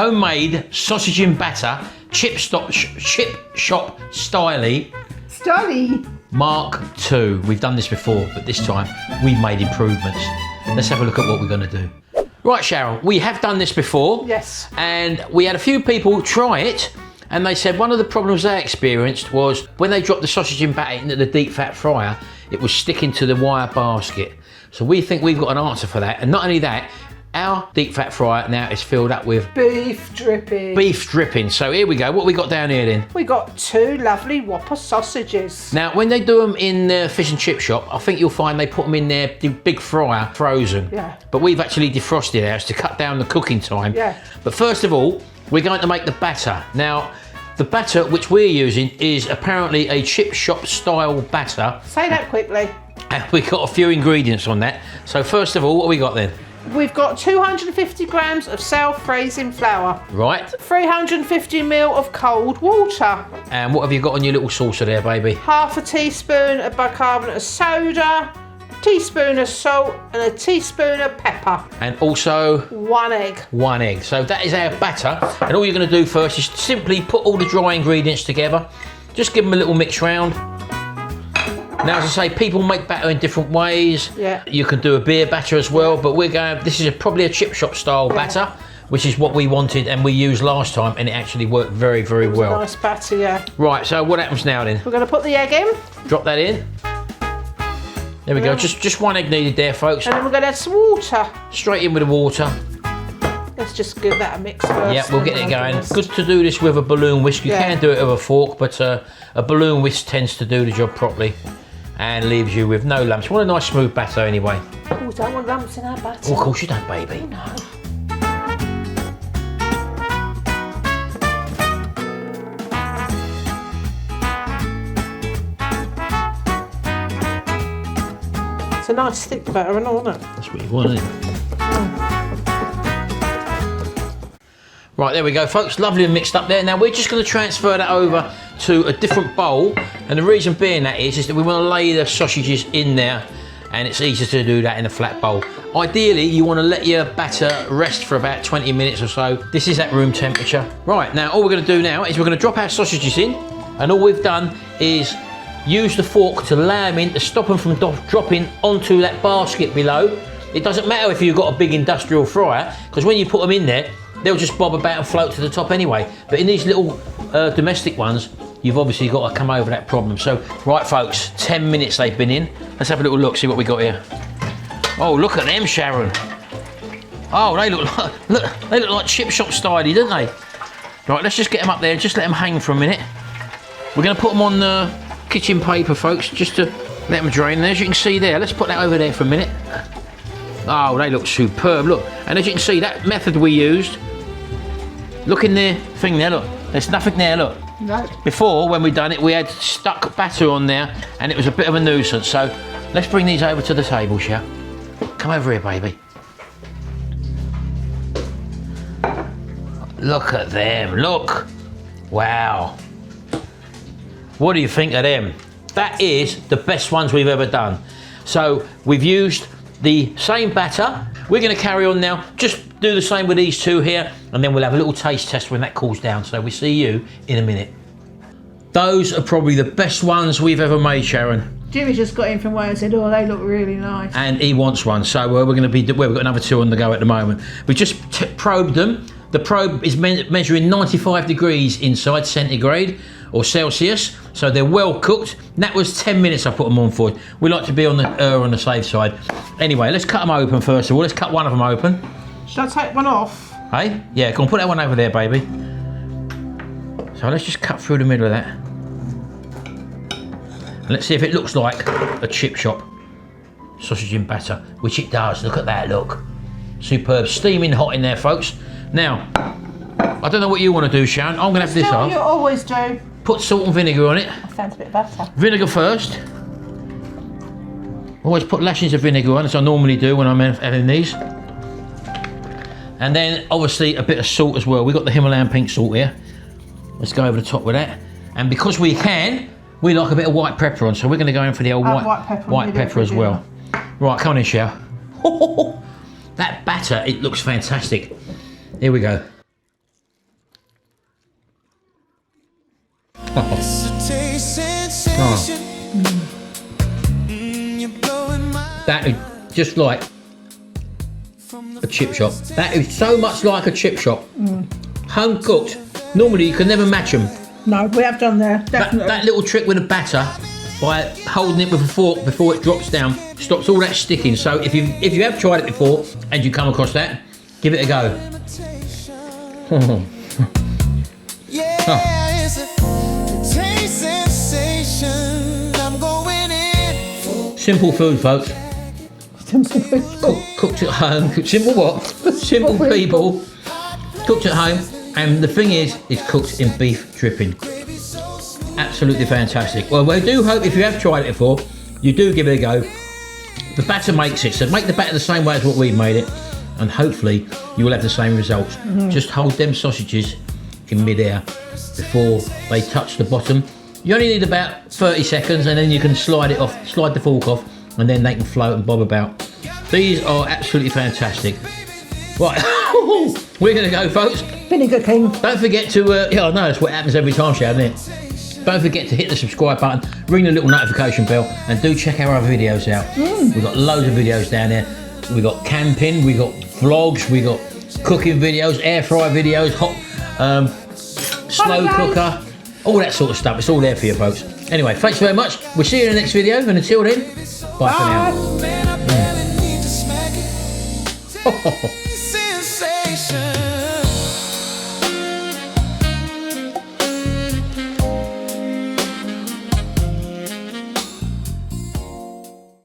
homemade sausage and batter, chip shop styly. Mark II. We've done this before, but this time we've made improvements. Let's have a look at what we're going to do. Right, Sharon, we have done this before. Yes. And we had a few people try it, and they said one of the problems they experienced was when they dropped the sausage and batter into the deep fat fryer, it was sticking to the wire basket. So we think we've got an answer for that. And not only that, our deep fat fryer now is filled up with beef dripping. Beef dripping. So here we go. What we got down here then? We got 2 lovely Whopper sausages. Now, when they do them in the fish and chip shop, I think you'll find they put them in their big fryer, frozen. Yeah. But we've actually defrosted ours to cut down the cooking time. Yeah. But first of all, we're going to make the batter. Now, the batter which we're using is apparently a chip shop style batter. Say that quickly. And we've got a few ingredients on that. So first of all, what have we got then? We've got 250 grams of self-raising flour. Right. 350 ml of cold water. And what have you got on your little saucer there, baby? Half a teaspoon of bicarbonate of soda, a teaspoon of salt, and a teaspoon of pepper. And also 1 egg. 1 egg. So that is our batter. And all you're going to do first is simply put all the dry ingredients together. Just give them a little mix round. Now, as I say, people make batter in different ways. Yeah. You can do a beer batter as well, but we're going, this is probably a chip shop style batter, which is what we wanted and we used last time, and it actually worked very, very well. Nice batter, yeah. Right, so what happens now then? We're going to put the egg in. Drop that in. There we go, just 1 egg needed there, folks. And then we're going to add some water. Straight in with the water. Let's just give that a mix first. Yeah, we'll get it going. Good to do this with a balloon whisk. You can do it with a fork, but a balloon whisk tends to do the job properly and leaves you with no lumps. We want a nice smooth batter anyway. Oh, don't want lumps in our batter. Oh, of course you don't, baby. Oh, no. It's a nice thick batter and all, isn't it? That's what you want, isn't it? Right, there we go, folks. Lovely and mixed up there. Now we're just going to transfer that over to a different bowl, and the reason being that is that we want to lay the sausages in there, and it's easier to do that in a flat bowl. Ideally, you want to let your batter rest for about 20 minutes or so. This is at room temperature. Right, now all we're going to do now is we're going to drop our sausages in, and all we've done is use the fork to lay them in to stop them from dropping onto that basket below. It doesn't matter if you've got a big industrial fryer, because when you put them in there, they'll just bob about and float to the top anyway. But in these little domestic ones, you've obviously got to come over that problem. So, right folks, 10 minutes they've been in. Let's have a little look, see what we got here. Oh, look at them, Sharon. Oh, they look like chip shop styly, don't they? Right, let's just get them up there, just let them hang for a minute. We're going to put them on the kitchen paper, folks, just to let them drain. And as you can see there, let's put that over there for a minute. Oh, they look superb, look. And as you can see, that method we used, look in the thing there, look. There's nothing there, look. No. Before, when we done it, we had stuck batter on there, and it was a bit of a nuisance. So, let's bring these over to the table, shall we? Come over here, baby. Look at them, look. Wow. What do you think of them? That is the best ones we've ever done. So, we've used the same batter. We're going to carry on now, just do the same with these two here, and then we'll have a little taste test when that cools down. So we see you in a minute. Those are probably the best ones we've ever made, Sharon. Jimmy just got in from work and said, oh, they look really nice. And he wants one, so we're going to be, we've got another 2 on the go at the moment. We just probed them. The probe is measuring 95 degrees inside centigrade or Celsius, so they're well cooked. And that was 10 minutes I put them on for. We like to be on the safe side. Anyway, let's cut them open first of all. Let's cut one of them open. Should I take one off? Hey? Yeah, go on, put that one over there, baby. So let's just cut through the middle of that. And let's see if it looks like a chip shop sausage and batter, which it does. Look at that, look. Superb, steaming hot in there, folks. Now, I don't know what you want to do, Sharon. I'm going to have this off. You always do. Put salt and vinegar on it. That sounds a bit better. Vinegar first. Always put lashings of vinegar on, as I normally do when I'm having these. And then, obviously, a bit of salt as well. We've got the Himalayan pink salt here. Let's go over the top with that. And because we can, we like a bit of white pepper on, so we're going to go in for the old white pepper as well. Right, come on in, Shell. That batter, it looks fantastic. Here we go. That is just like a chip shop. That is so much like a chip shop. Home cooked. Normally you can never match them. No, we have done there, definitely. That little trick with the batter, by holding it with a fork before it drops down, stops all that sticking. So if you have tried it before and you come across that, give it a go. Simple food, folks. Simple food. Cooked at home. Simple what? Simple people. Cooked at home. And the thing is, it's cooked in beef dripping. Absolutely fantastic. Well, we do hope if you have tried it before, you do give it a go. The batter makes it, so make the batter the same way as what we made it, and hopefully you will have the same results. Just hold them sausages in mid-air before they touch the bottom. You only need about 30 seconds, and then you can slide it off, slide the fork off, and then they can float and bob about. These are absolutely fantastic. Right, we're going to go, folks. Vinegar King. Don't forget to, yeah, I know, that's what happens every time, Sharon, isn't it? Don't forget to hit the subscribe button, ring the little notification bell, and do check our other videos out. We've got loads of videos down there. We've got camping, we've got vlogs, we've got cooking videos, air fry videos, hot, slow cooker, all that sort of stuff. It's all there for you, folks. Anyway, thanks very much. We'll see you in the next video, and until then, bye for now.